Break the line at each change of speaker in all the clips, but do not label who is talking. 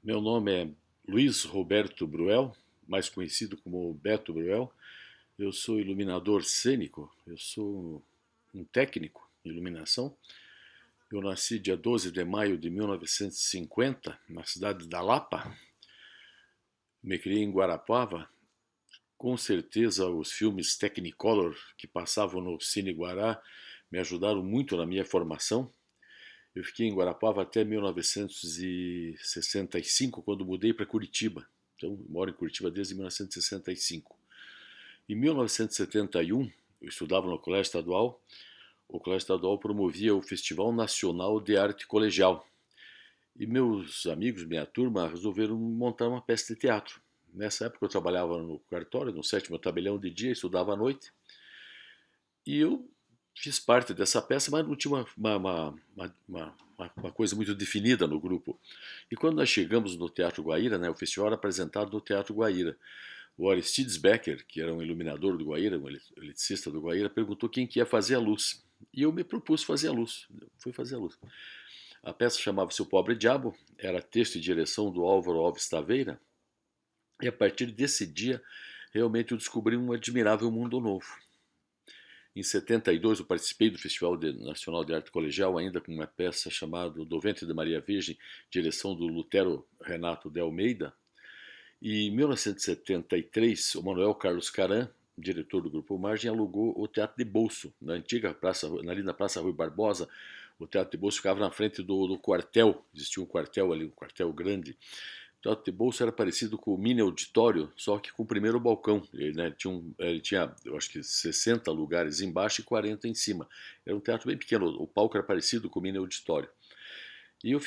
Meu nome é Luiz Roberto Bruel, mais conhecido como Beto Bruel. Eu sou iluminador cênico, eu sou um técnico em iluminação. Eu nasci dia 12 de maio de 1950, na cidade da Lapa. Me criei em Guarapuava. Com certeza, os filmes Technicolor que passavam no Cine Guará me ajudaram muito na minha formação. Eu fiquei em Guarapuava até 1965, quando mudei para Curitiba. Então, eu moro em Curitiba desde 1965. Em 1971, eu estudava no Colégio Estadual. O Colégio Estadual promovia o Festival Nacional de Arte Colegial. E meus amigos, minha turma, resolveram montar uma peça de teatro. Nessa época eu trabalhava no cartório, no sétimo tabelião de dia, estudava à noite. E eu fiz parte dessa peça, mas não tinha uma coisa muito definida no grupo. E quando nós chegamos no Teatro Guaíra, né, o festival era apresentado no Teatro Guaíra, o Aristides Becker, que era um iluminador do Guaíra, um eletricista do Guaíra, perguntou quem que ia fazer a luz. E eu me propus fazer a luz. Eu fui fazer a luz. A peça chamava-se O Pobre Diabo, era texto e direção do Álvaro Alves Taveira, e a partir desse dia, realmente eu descobri um admirável mundo novo. Em 72 eu participei do Festival Nacional de Arte Colegial, ainda com uma peça chamada Do Ventre de Maria Virgem, direção do Lutero Renato de Almeida. E em 1973, o Manuel Carlos Caran, diretor do Grupo Margem, alugou o Teatro de Bolso, na antiga praça, ali na Praça Rui Barbosa. O Teatro de Bolso ficava na frente do quartel, existia um quartel ali, um quartel grande. O Teatro de Bolso era parecido com o mini auditório, só que com o primeiro balcão. Ele tinha, eu acho que 60 lugares embaixo e 40 em cima. Era um teatro bem pequeno, o palco era parecido com o mini auditório. E eu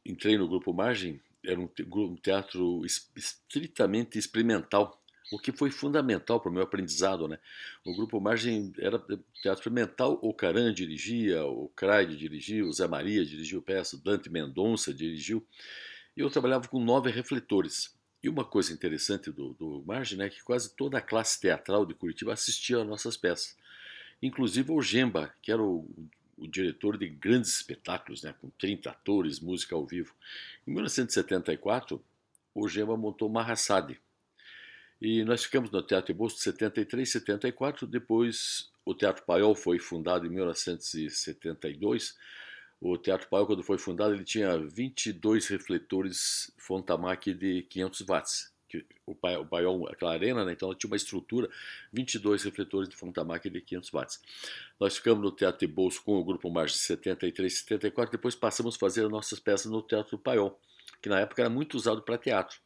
entrei no Grupo Margem, era um teatro estritamente experimental, o que foi fundamental para o meu aprendizado, né? O Grupo Margem era teatro experimental, o Caran dirigia, o Craig dirigiu, o Zé Maria dirigiu peça, o Dante Mendonça dirigiu, e eu trabalhava com 9 refletores. E uma coisa interessante do Margem, né, é que quase toda a classe teatral de Curitiba assistia às nossas peças. Inclusive o Gemba, que era o diretor de grandes espetáculos, né, com 30 atores, música ao vivo. Em 1974, o Gemba montou Mahasadi. E nós ficamos no Teatro Bolso de 73 e 74. Depois, o Teatro Paiol foi fundado em 1972. O Teatro Paiol, quando foi fundado, ele tinha 22 refletores Fontamac de 500 watts. O Paiol, aquela arena, né, então ela tinha uma estrutura, 22 refletores de Fontamac de 500 watts. Nós ficamos no Teatro de Bolso com o Grupo Margem de 73 e 74. Depois passamos a fazer as nossas peças no Teatro Paiol, que na época era muito usado para teatro.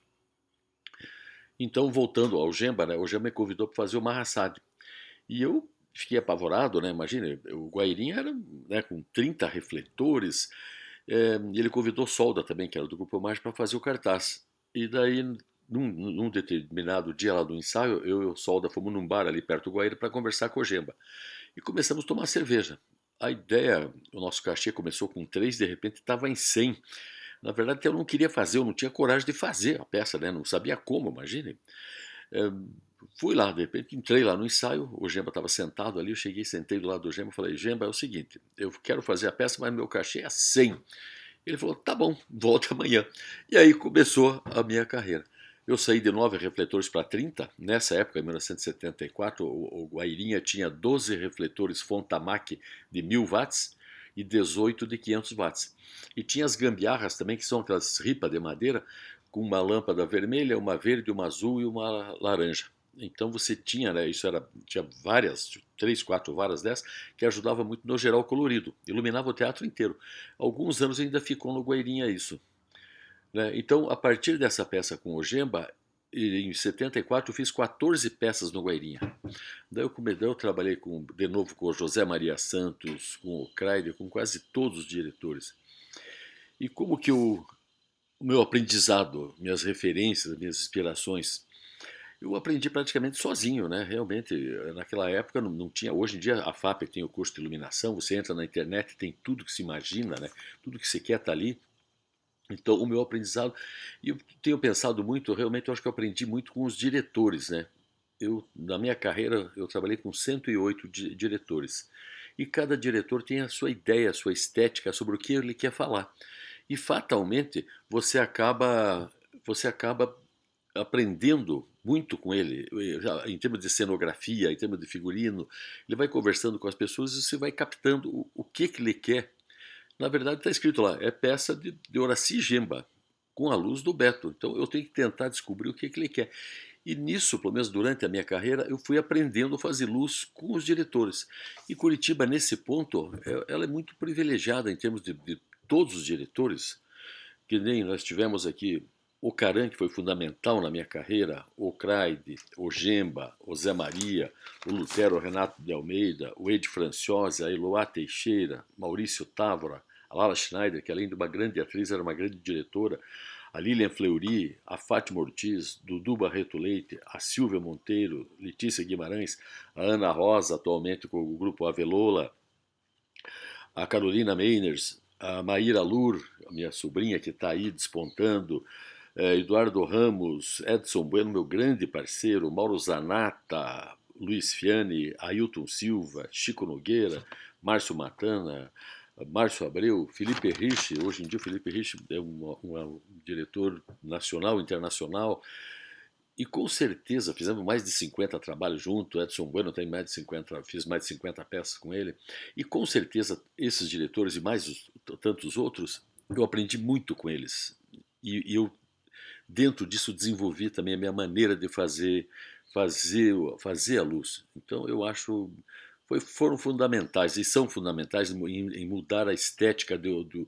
Então, voltando ao Gemba, né, o Gemba me convidou para fazer o Mahasadi. E eu fiquei apavorado, né? Imagina, o Guairinha era, né, com 30 refletores, e ele convidou Solda também, que era do Grupo Margem, para fazer o cartaz. E daí, num determinado dia lá do ensaio, eu e o Solda fomos num bar ali perto do Guaíra para conversar com o Gemba. E começamos a tomar cerveja. A ideia, o nosso cachê começou com 3, de repente estava em 100. Na verdade, eu não queria fazer, eu não tinha coragem de fazer a peça, né? Não sabia como, imagine. É, fui lá, de repente, entrei lá no ensaio, o Gemba estava sentado ali, eu cheguei, sentei do lado do Gemba e falei, Gemba, é o seguinte, eu quero fazer a peça, mas meu cachê é 100. Ele falou, tá bom, volta amanhã. E aí começou a minha carreira. Eu saí de 9 refletores para 30. Nessa época, em 1974, o Guairinha tinha 12 refletores Fontamac de 1000 watts e 18 de 500 watts. E tinha as gambiarras também, que são aquelas ripas de madeira, com uma lâmpada vermelha, uma verde, uma azul e uma laranja. Então você tinha, né, tinha várias, 3, 4 varas dessas, que ajudava muito no geral colorido, iluminava o teatro inteiro. Alguns anos ainda ficou no Guairinha isso. Né? Então, a partir dessa peça com o Gemba, em 74 eu fiz 14 peças no Guairinha. Daí eu trabalhei de novo com o José Maria Santos, com o Kreider, com quase todos os diretores. E como que o meu aprendizado, minhas referências, minhas inspirações, eu aprendi praticamente sozinho, né? Realmente, naquela época não tinha. Hoje em dia a FAP tem o curso de iluminação, você entra na internet, tem tudo que se imagina, né? Tudo que você quer está ali. Então, o meu aprendizado, e eu tenho pensado muito, realmente eu acho que eu aprendi muito com os diretores, né? Na minha carreira, eu trabalhei com 108 diretores. E cada diretor tem a sua ideia, a sua estética sobre o que ele quer falar. e fatalmente você acaba aprendendo muito com ele, em termos de cenografia, em termos de figurino. Ele vai conversando com as pessoas e você vai captando o que ele quer. Na verdade, está escrito lá, é peça de Horaci Gemba, com a luz do Beto. Então eu tenho que tentar descobrir o que ele quer. E nisso, pelo menos durante a minha carreira, eu fui aprendendo a fazer luz com os diretores. E Curitiba, nesse ponto, ela é muito privilegiada em termos de todos os diretores, que nem nós tivemos aqui o Caran, que foi fundamental na minha carreira, o Craide, o Gemba, o Zé Maria, o Lutero Renato de Almeida, o Ed Franciosi, a Eloá Teixeira, Maurício Távora, a Lala Schneider, que além de uma grande atriz, era uma grande diretora, a Lilian Fleury, a Fátima Ortiz, Dudu Barreto Leite, a Silvia Monteiro, Letícia Guimarães, a Ana Rosa, atualmente com o grupo Avelola, a Carolina Meiners, a Maíra Lur, a minha sobrinha que está aí despontando, Eduardo Ramos, Edson Bueno, meu grande parceiro, Mauro Zanata, Luiz Fiani, Ailton Silva, Chico Nogueira, Márcio Matana, Márcio Abreu, Felipe Rich. Hoje em dia o Felipe Rich é um diretor nacional, internacional, e com certeza fizemos mais de 50 trabalhos junto. Edson Bueno tem mais de 50, fiz mais de 50 peças com ele. E com certeza esses diretores e mais tantos outros, eu aprendi muito com eles. E eu, dentro disso, desenvolvi também a minha maneira de fazer a luz. Então eu acho foram fundamentais e são fundamentais em mudar a estética do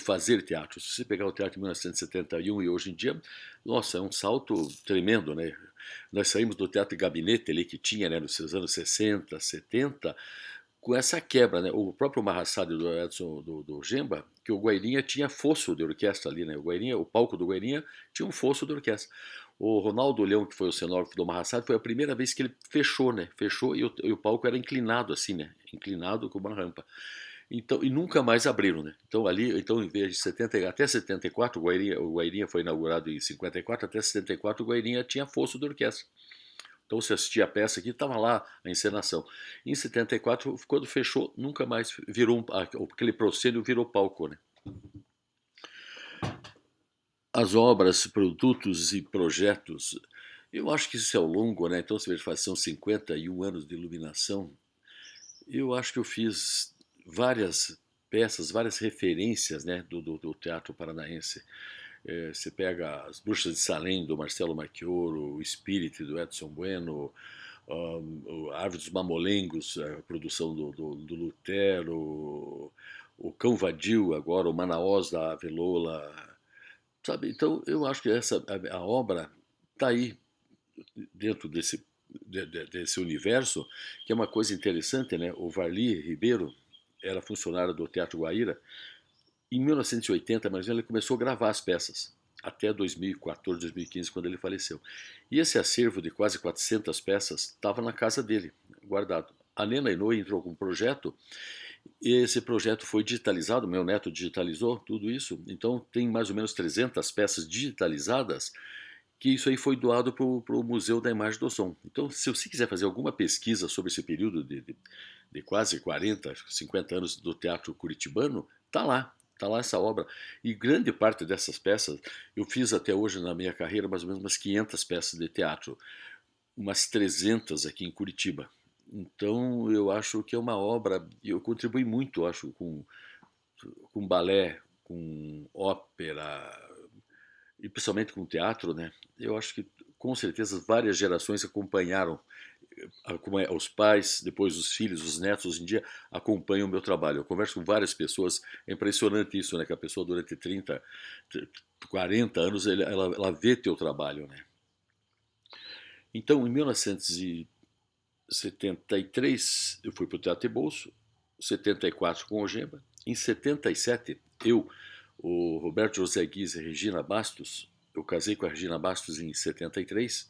fazer teatro. Se você pegar o teatro de 1971 e hoje em dia, nossa, é um salto tremendo, né? Nós saímos do teatro de gabinete ali que tinha, né, nos anos 60, 70, com essa quebra, né? O próprio Marrassado do Edson do Gemba, que o Guairinha tinha fosso de orquestra ali, né? O palco do Guairinha tinha um fosso de orquestra. O Ronaldo Leão, que foi o cenógrafo do Marrassado, foi a primeira vez que ele fechou, né? Fechou e o palco era inclinado assim, né? Inclinado com uma rampa. Então, e nunca mais abriram, né? Então ali, então em vez de 70 até 74, o Guairinha foi inaugurado em 54, até 74 o Guairinha tinha fosso de orquestra. Então você assistia a peça aqui, estava lá a encenação. Em 74, quando fechou, nunca mais virou aquele proscênio virou palco, né? As obras, produtos e projetos, eu acho que isso é ao longo, né? Então você veja, são 51 anos de iluminação. Eu acho que eu fiz várias peças, várias referências, né, do teatro paranaense. Você pega As Bruxas de Salem, do Marcelo Marchioro, o Espírito, do Edson Bueno, a Árvore dos Mamolengos, a produção do Lutero, o Cão Vadio, agora o Manaós da Avelola, sabe? Então eu acho que a obra está aí dentro desse universo, que é uma coisa interessante, né? O Varli Ribeiro era funcionário do Teatro Guaíra. Em 1980, mais ou menos, ele começou a gravar as peças, até 2014, 2015, quando ele faleceu. E esse acervo de quase 400 peças estava na casa dele, guardado. A Nena Inoue entrou com um projeto, e esse projeto foi digitalizado, meu neto digitalizou tudo isso, então tem mais ou menos 300 peças digitalizadas, que isso aí foi doado para o Museu da Imagem do Som. Então, se você quiser fazer alguma pesquisa sobre esse período de quase 40, 50 anos do teatro curitibano, está lá essa obra. E grande parte dessas peças, eu fiz até hoje na minha carreira mais ou menos umas 500 peças de teatro, umas 300 aqui em Curitiba. Então, eu acho que é uma obra, e eu contribuí muito, eu acho, com balé, com ópera, e principalmente com teatro, né? Eu acho que com certeza várias gerações acompanharam, como os pais, depois os filhos, os netos, hoje em dia acompanham o meu trabalho. Eu converso com várias pessoas, é impressionante isso, né? Que a pessoa durante 30, 40 anos ela vê teu trabalho, né? Então, em 1973, eu fui para o Teatro de Bolso, 74 com o Gemba. Em 77, eu, o Roberto José Guiz e a Regina Bastos, eu casei com a Regina Bastos em 73,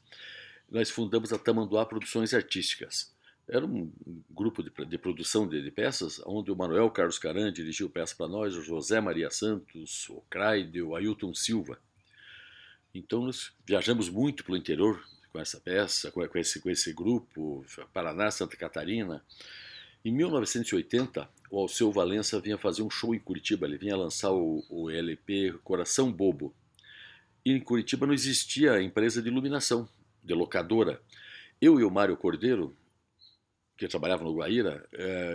nós fundamos a Tamanduá Produções Artísticas. Era um grupo de produção de peças, onde o Manuel Carlos Caran dirigiu peças para nós, o José Maria Santos, o Craide, o Ailton Silva. Então nós viajamos muito pelo interior com essa peça, com esse grupo, Paraná, Santa Catarina. Em 1980, o Alceu Valença vinha fazer um show em Curitiba, ele vinha lançar o LP Coração Bobo. E em Curitiba não existia empresa de iluminação, de locadora. Eu e o Mário Cordeiro, que trabalhava no Guaíra,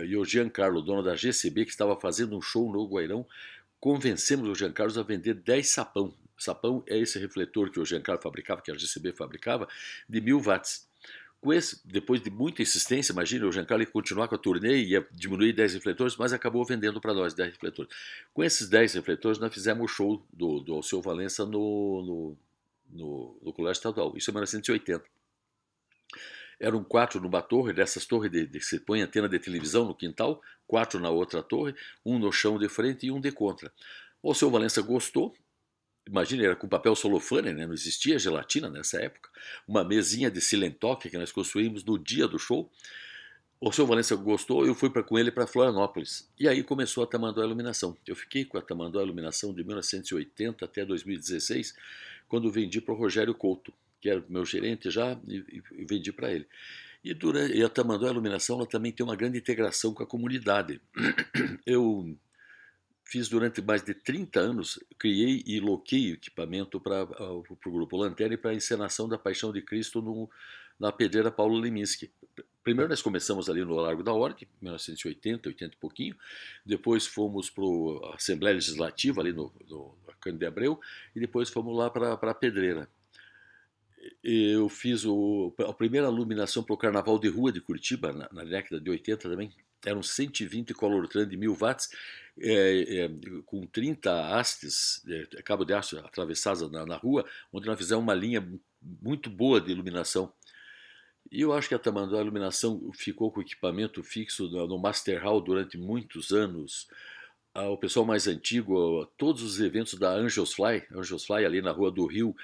e o Giancarlo, dono da GCB, que estava fazendo um show no Guairão, convencemos o Giancarlo a vender 10 sapão. Sapão é esse refletor que o Giancarlo fabricava, que a GCB fabricava, de 1000 watts. Com esse, depois de muita insistência, imagina, o Giancarlo ia continuar com a turnê e ia diminuir 10 refletores, mas acabou vendendo para nós 10 refletores. Com esses 10 refletores, nós fizemos o show do Alceu Valença no Colégio Estadual. Isso em 1980. Eram 4 numa torre, dessas torres que se põe antena de televisão no quintal, 4 na outra torre, um no chão de frente e um de contra. O Alceu Valença gostou. Imagina, era com papel celofane, né? Não existia gelatina nessa época. Uma mesinha de silentoque que nós construímos no dia do show. O seu Valença gostou, eu fui com ele para Florianópolis. E aí começou a Tamanduá Iluminação. Eu fiquei com a Tamanduá Iluminação de 1980 até 2016, quando vendi para o Rogério Couto, que era meu gerente já, e vendi para ele. E a Tamanduá Iluminação ela também tem uma grande integração com a comunidade. Eu fiz durante mais de 30 anos, criei e loquei equipamento para o Grupo Lanterna e para a encenação da Paixão de Cristo na Pedreira Paulo Leminski. Primeiro nós começamos ali no Largo da Ordem, 1980, 80 e pouquinho. Depois fomos para a Assembleia Legislativa, ali no Cândido de Abreu, e depois fomos lá para a Pedreira. Eu fiz a primeira iluminação para o Carnaval de Rua de Curitiba, na década de 80 também. Eram 120 Colortran de 1000 watts, com 30 hastes, cabo de aço atravessadas na rua, onde nós fizemos uma linha muito boa de iluminação. E eu acho que a Tamanduá Iluminação ficou com o equipamento fixo no Master Hall durante muitos anos. O pessoal mais antigo, todos os eventos da Angels Fly ali na Rua do Rio,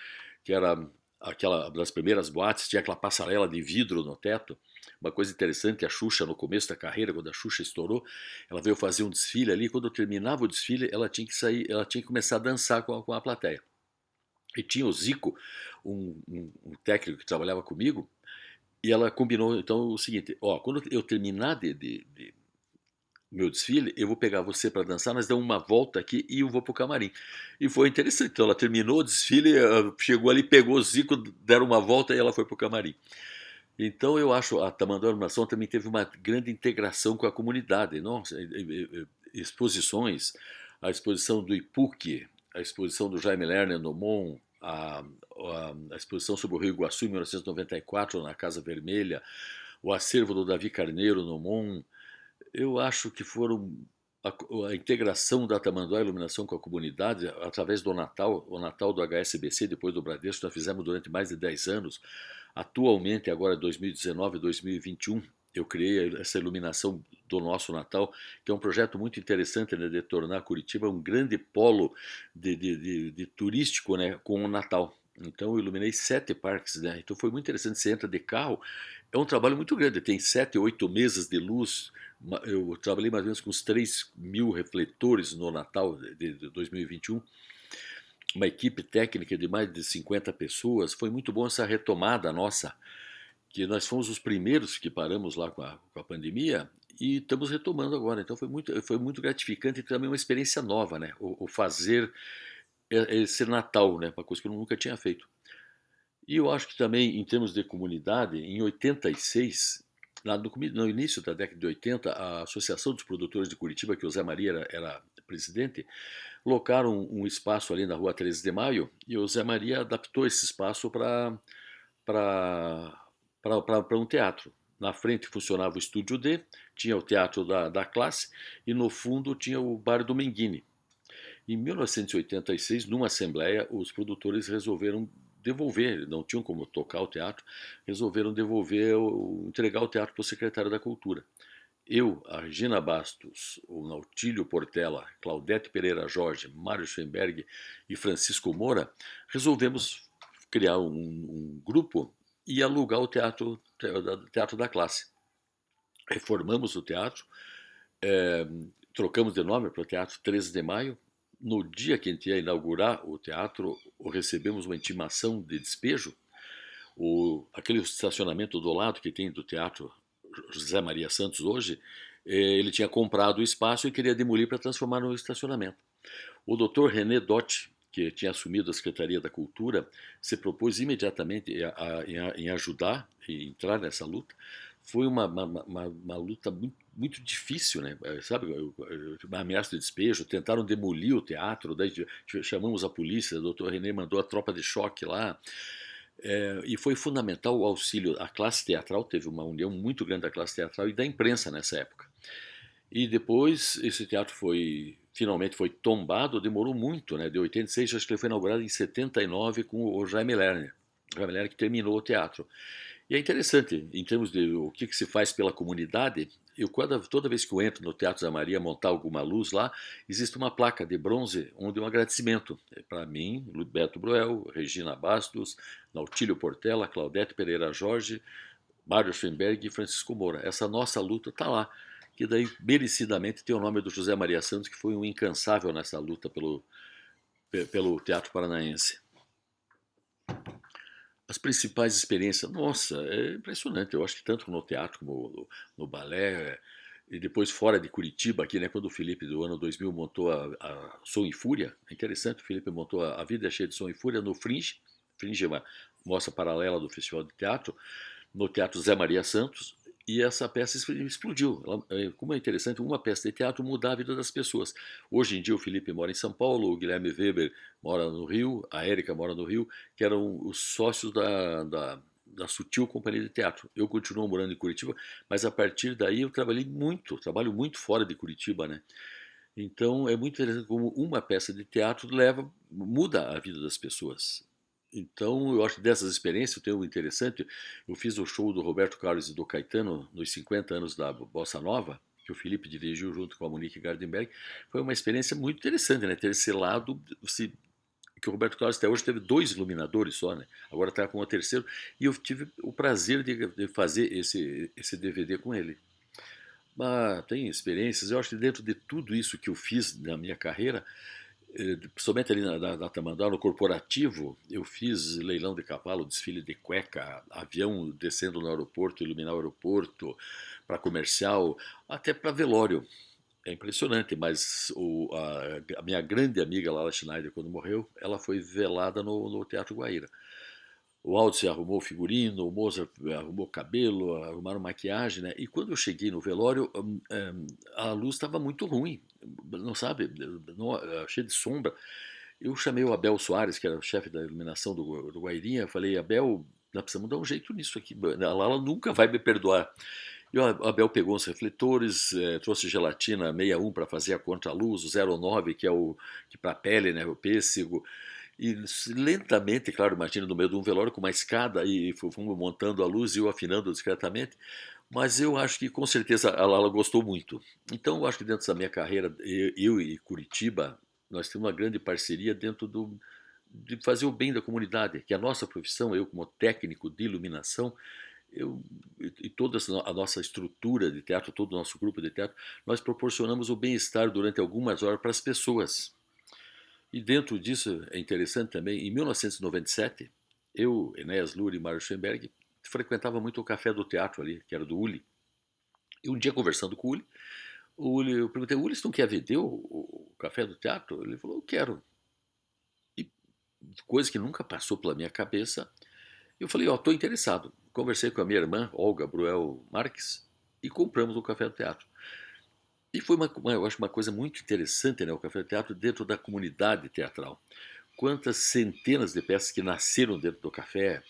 que era aquela das primeiras boates, tinha aquela passarela de vidro no teto. Uma coisa interessante, a Xuxa, no começo da carreira, quando a Xuxa estourou, ela veio fazer um desfile ali. Quando eu terminava o desfile, ela tinha que sair, ela tinha que começar a dançar com a plateia. E tinha o Zico, um técnico que trabalhava comigo, e ela combinou então o seguinte: ó, quando eu terminar de meu desfile, eu vou pegar você para dançar, nós damos uma volta aqui e eu vou pro camarim. E foi interessante, então ela terminou o desfile, chegou ali, pegou o Zico, deram uma volta e ela foi pro camarim. Então eu acho a Tamanduá Iluminação também teve uma grande integração com a comunidade. Nossa, exposições, a exposição do IPUC, a exposição do Jaime Lerner no MON, a exposição sobre o Rio Iguaçu em 1994 na Casa Vermelha, o acervo do Davi Carneiro no MON. Eu acho que foram a integração da Tamanduá Iluminação com a comunidade através do Natal, o Natal do HSBC, depois do Bradesco, nós fizemos durante mais de 10 anos. Atualmente, agora 2019, 2021, eu criei essa iluminação do nosso Natal, que é um projeto muito interessante, né, de tornar Curitiba um grande polo de turístico, né, com o Natal. Então eu iluminei 7 parques, né? Então foi muito interessante. Você entra de carro, é um trabalho muito grande. Tem 7, 8 mesas de luz. Eu trabalhei mais ou menos com uns 3.000 refletores no Natal de 2021. Uma equipe técnica de mais de 50 pessoas. Foi muito bom essa retomada nossa, que nós fomos os primeiros que paramos lá com a pandemia e estamos retomando agora. Então foi muito gratificante e também uma experiência nova, né? O fazer esse Natal, né? Uma coisa que eu nunca tinha feito. E eu acho que também, em termos de comunidade, em 86, no início da década de 80, a Associação dos Produtores de Curitiba, que o Zé Maria era presidente, locaram um espaço ali na rua 13 de Maio e o Zé Maria adaptou esse espaço para um teatro. Na frente funcionava o Estúdio D, tinha o Teatro da Classe e no fundo tinha o Bar do Menghini. Em 1986, numa assembleia, os produtores resolveram devolver, não tinham como tocar o teatro, resolveram entregar o teatro para o secretário da Cultura. Eu, a Regina Bastos, o Nautílio Portela, Claudete Pereira Jorge, Mário Schoenberg e Francisco Moura resolvemos criar um grupo e alugar o teatro da Classe. Reformamos o teatro, trocamos de nome para o Teatro 13 de Maio. No dia que a gente ia inaugurar o teatro, recebemos uma intimação de despejo. Aquele estacionamento do lado que tem do Teatro José Maria Santos hoje, ele tinha comprado o espaço e queria demolir para transformar no estacionamento. O Dr. René Dott, que tinha assumido a Secretaria da Cultura, se propôs imediatamente em ajudar e entrar nessa luta. Foi uma luta muito difícil, né? Sabe, uma ameaça de despejo, tentaram demolir o teatro, daí chamamos a polícia, o doutor René mandou a tropa de choque lá, e foi fundamental o auxílio à classe teatral, teve uma união muito grande da classe teatral e da imprensa nessa época. E depois esse teatro finalmente foi tombado, demorou muito, né? De 86, acho que ele foi inaugurado em 79 com o Jaime Lerner. O Jaime Lerner que terminou o teatro. E é interessante, em termos de o que se faz pela comunidade, toda vez que eu entro no Teatro da Maria montar alguma luz lá, existe uma placa de bronze onde um agradecimento. Para mim, Beto Bruel, Regina Bastos, Nautílio Portela, Claudete Pereira Jorge, Mário Schoenberg e Francisco Moura. Essa nossa luta está lá, que daí merecidamente tem o nome do José Maria Santos, que foi um incansável nessa luta pelo Teatro Paranaense. As principais experiências, nossa, é impressionante. Eu acho que tanto no teatro como no balé, e depois fora de Curitiba, aqui, né, quando o Felipe, do ano 2000, montou a Som e Fúria, é interessante, o Felipe montou a Vida é Cheia de Som e Fúria no Fringe. Fringe é uma mostra paralela do Festival de Teatro, no Teatro Zé Maria Santos, e essa peça explodiu. Como é interessante, uma peça de teatro mudar a vida das pessoas. Hoje em dia o Felipe mora em São Paulo, o Guilherme Weber mora no Rio, a Érica mora no Rio, que eram os sócios da Sutil Companhia de Teatro. Eu continuo morando em Curitiba, mas a partir daí eu trabalho muito fora de Curitiba, né? Então é muito interessante como uma peça de teatro muda a vida das pessoas. Então eu acho que dessas experiências eu tenho um interessante. Eu fiz o show do Roberto Carlos e do Caetano nos 50 anos da Bossa Nova, que o Felipe dirigiu junto com a Monique Gardenberg. Foi uma experiência muito interessante, né? Ter esse lado, que o Roberto Carlos até hoje teve 2 iluminadores só, né? Agora está com o terceiro. E eu tive o prazer de fazer esse DVD com ele. Mas tem experiências, eu acho que dentro de tudo isso que eu fiz na minha carreira, somente ali na Tamanduá, no corporativo, eu fiz leilão de cavalo, desfile de cueca, avião descendo no aeroporto, iluminar o aeroporto, para comercial, até para velório. É impressionante, mas a minha grande amiga Lala Schneider, quando morreu, ela foi velada no Teatro Guaíra. O Aldo arrumou figurino, o Mozart arrumou cabelo, arrumaram maquiagem, né? E quando eu cheguei no velório, a luz estava muito ruim, não sabe, cheia de sombra. Eu chamei o Abel Soares, que era o chefe da iluminação do Guairinha, falei, Abel, nós precisamos dar um jeito nisso aqui, a Lala nunca vai me perdoar. E o Abel pegou os refletores, trouxe gelatina 61 para fazer a contraluz, o 09, que é o que para a pele, né, o pêssego, e lentamente, claro, imagina no meio de um velório com uma escada e fomos montando a luz e eu afinando discretamente, mas eu acho que com certeza a Lala gostou muito. Então eu acho que dentro da minha carreira, eu e Curitiba, nós temos uma grande parceria dentro de fazer o bem da comunidade, que a nossa profissão, eu como técnico de iluminação, e toda a nossa estrutura de teatro, todo o nosso grupo de teatro, nós proporcionamos o bem-estar durante algumas horas para as pessoas. E dentro disso é interessante também, em 1997, eu, Enéas Louri e Mário Schoenberg frequentava muito o Café do Teatro ali, que era do Uli. E um dia conversando com o Uli, eu perguntei, Uli, você não quer vender o Café do Teatro? Ele falou, eu quero. E coisa que nunca passou pela minha cabeça, eu falei, ó, estou interessado. Conversei com a minha irmã, Olga Bruel Marques, e compramos o Café do Teatro. E foi eu acho uma coisa muito interessante, né, o Café do Teatro dentro da comunidade teatral. Quantas centenas de peças que nasceram dentro do café,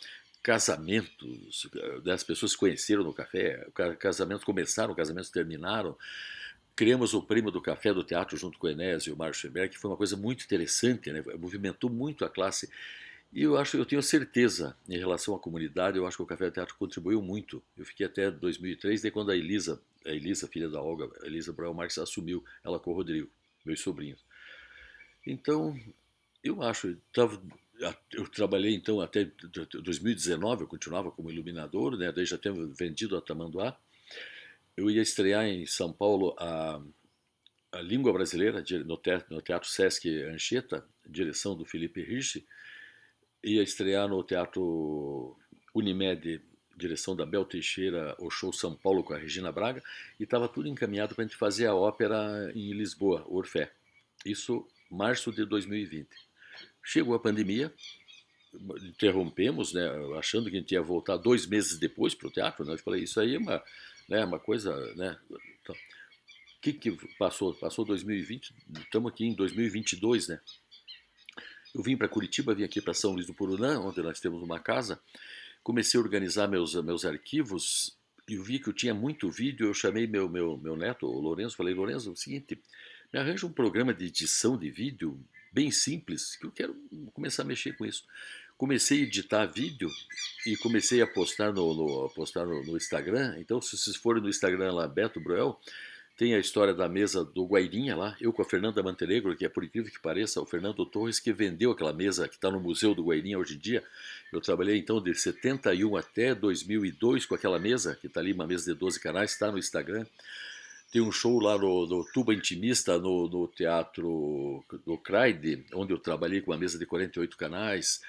casamentos, as pessoas se conheceram no café, casamentos começaram, casamentos terminaram. Criamos o Prêmio do Café do Teatro junto com o Enéas e o Mário Schoenberg, que foi uma coisa muito interessante, né? Movimentou muito a classe. E eu tenho certeza, em relação à comunidade, eu acho que o Café do Teatro contribuiu muito. Eu fiquei até 2003, daí quando a Elisa, filha da Olga, a Elisa Brown Marques, assumiu, ela com o Rodrigo, meus sobrinhos. Então, eu acho, eu trabalhei então até 2019, eu continuava como iluminador, né? Daí já temos vendido a Tamanduá. Eu ia estrear em São Paulo a Língua Brasileira no Teatro Sesc Anchieta, direção do Felipe Hirsch. Ia estrear no Teatro Unimed direção da Bel Teixeira, o show São Paulo com a Regina Braga, e estava tudo encaminhado para a gente fazer a ópera em Lisboa, Orfé. Isso março de 2020. Chegou a pandemia, interrompemos, né, achando que a gente ia voltar 2 meses depois para o teatro. Né? Eu falei, isso aí é uma coisa, né? Então, o que passou? Passou 2020, estamos aqui em 2022, né? Eu vim para Curitiba, vim aqui para São Luís do Purunã, onde nós temos uma casa. Comecei a organizar meus arquivos e vi que eu tinha muito vídeo. Eu chamei meu neto, o Lourenço, falei, Lourenço, é o seguinte, me arranja um programa de edição de vídeo bem simples, que eu quero começar a mexer com isso. Comecei a editar vídeo e comecei a postar no Instagram. Então, se vocês forem no Instagram lá, Beto Broel, tem a história da mesa do Guairinha lá, eu com a Fernanda Montenegro, que é por incrível que pareça, o Fernando Torres que vendeu aquela mesa que está no Museu do Guairinha hoje em dia. Eu trabalhei então de 71 até 2002 com aquela mesa, que está ali, uma mesa de 12 canais, está no Instagram. Tem um show lá no Tuba Intimista, no Teatro do Craide, onde eu trabalhei com uma mesa de 48 canais.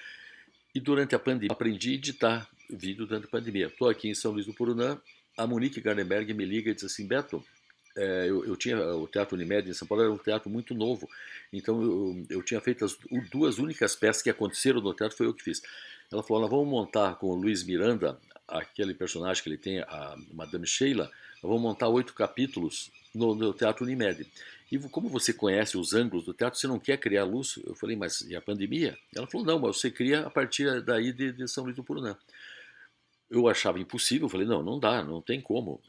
E durante a pandemia aprendi a editar vídeo durante a pandemia. Estou aqui em São Luís do Purunã, a Monique Gardenberg me liga e diz assim, Beto, eu tinha o Teatro Unimed em São Paulo, era um teatro muito novo, então eu tinha feito as 2 únicas peças que aconteceram no teatro, foi eu que fiz. Ela falou, nós vamos montar com o Luiz Miranda, aquele personagem que ele tem, a Madame Sheila, nós vamos montar 8 capítulos no Teatro Unimed. E como você conhece os ângulos do teatro, você não quer criar luz? Eu falei, mas e a pandemia? Ela falou, não, mas você cria a partir daí de São Luís do Purunã. Eu achava impossível, eu falei, não, não dá, não tem como.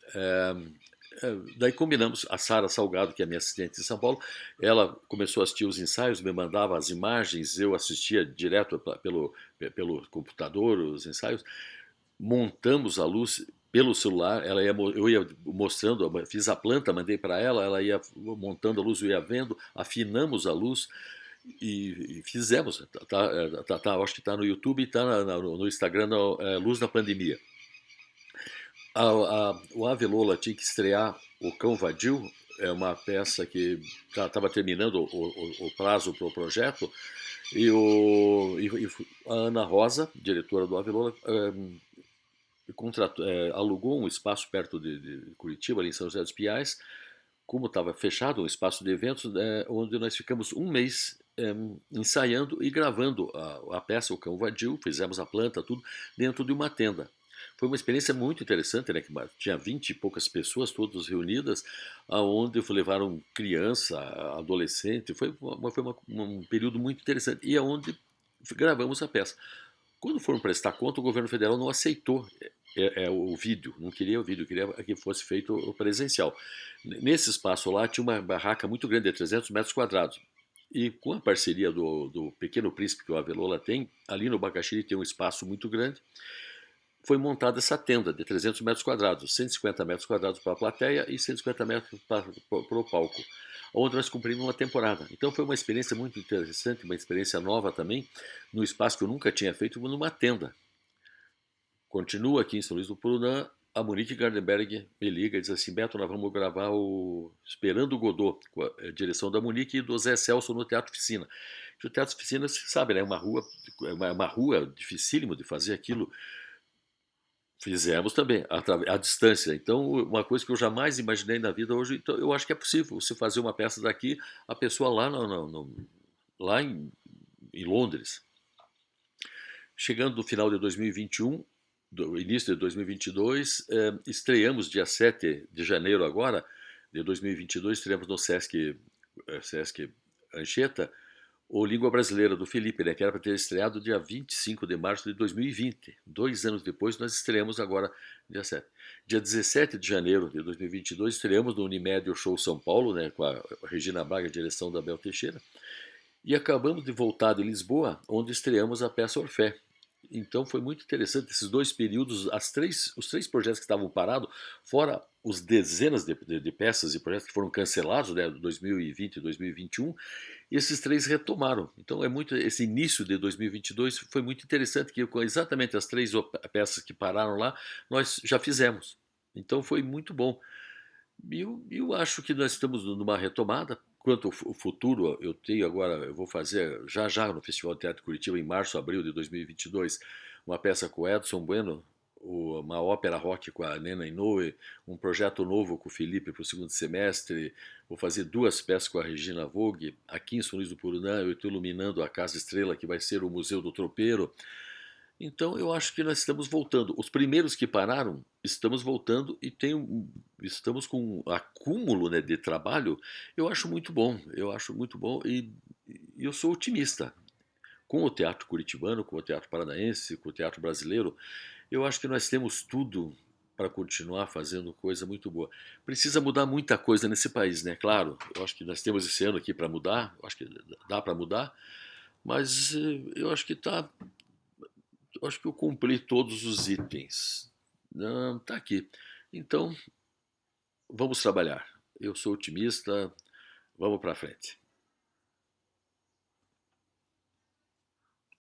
Daí combinamos, a Sara Salgado, que é minha assistente em São Paulo, ela começou a assistir os ensaios, me mandava as imagens, eu assistia direto pelo computador os ensaios, montamos a luz pelo celular, eu ia mostrando, fiz a planta, mandei para ela ia montando a luz, eu ia vendo, afinamos a luz e fizemos, acho que está no YouTube e está no Instagram, Luz na Pandemia. O Ave Lola tinha que estrear O Cão Vadio, é uma peça que estava terminando o prazo para o projeto, e a Ana Rosa, diretora do Ave Lola, alugou um espaço perto de Curitiba, ali em São José dos Pinhais, como estava fechado, um espaço de eventos, onde nós ficamos um mês ensaiando e gravando a peça, O Cão Vadio, fizemos a planta, tudo, dentro de uma tenda. Foi uma experiência muito interessante, né? Que tinha 20 e poucas pessoas, todas reunidas, aonde levaram criança, adolescente, foi um período muito interessante, e aonde gravamos a peça. Quando foram prestar conta, o governo federal não aceitou o vídeo, não queria o vídeo, queria que fosse feito o presencial. Nesse espaço lá tinha uma barraca muito grande, de 300 metros quadrados. E com a parceria do Pequeno Príncipe que o Avelola tem, ali no Bacaxiri tem um espaço muito grande, foi montada essa tenda de 300 metros quadrados, 150 metros quadrados para a plateia e 150 metros para o palco, onde nós cumprimos uma temporada. Então foi uma experiência muito interessante, uma experiência nova também, no espaço que eu nunca tinha feito, numa tenda. Continua aqui em São Luís do Purunã, a Monique Gardenberg me liga e diz assim, Beto, nós vamos gravar o Esperando o Godot, com a direção da Monique e do Zé Celso no Teatro Oficina. O Teatro Oficina, você sabe, né, é uma rua dificílimo de fazer aquilo. Fizemos também, à distância. Então, uma coisa que eu jamais imaginei na vida hoje, então, eu acho que é possível você fazer uma peça daqui, a pessoa lá, lá em Londres. Chegando no final de 2021, do início de 2022, estreamos dia 7 de janeiro agora, de 2022, estreamos no Sesc Anchieta, o Língua Brasileira do Felipe, né, que era para ter estreado dia 25 de março de 2020. 2 anos depois, nós estreamos agora, dia 7. Dia 17 de janeiro de 2022, estreamos no Unimed o Show São Paulo, né, com a Regina Braga, direção da Bel Teixeira. E acabamos de voltar de Lisboa, onde estreamos a peça Orfé. Então foi muito interessante esses 2 períodos, os 3 projetos que estavam parados, fora os dezenas de peças e projetos que foram cancelados, né, 2020 e 2021, e esses 3 retomaram. Então esse início de 2022 foi muito interessante, que com exatamente as 3 peças que pararam lá, nós já fizemos. Então foi muito bom. E eu acho que nós estamos numa retomada. Quanto ao futuro, eu vou fazer já no Festival de Teatro de Curitiba, em março, abril de 2022, uma peça com o Edson Bueno, uma ópera rock com a Nena Inoue, um projeto novo com o Felipe para o segundo semestre, vou fazer 2 peças com a Regina Vogue, aqui em São Luís do Purunã eu estou iluminando a Casa Estrela, que vai ser o Museu do Tropeiro. Então eu acho que nós estamos voltando. Os primeiros que pararam, estamos voltando e estamos com um acúmulo, né, de trabalho, eu acho muito bom, eu acho muito bom e eu sou otimista. Com o teatro curitibano, com o teatro paranaense, com o teatro brasileiro, eu acho que nós temos tudo para continuar fazendo coisa muito boa. Precisa mudar muita coisa nesse país, né? Claro, eu acho que nós temos esse ano aqui para mudar, eu acho que dá para mudar, mas eu acho que eu acho que eu cumpri todos os itens. Não, tá aqui. Então, vamos trabalhar. Eu sou otimista, vamos para frente.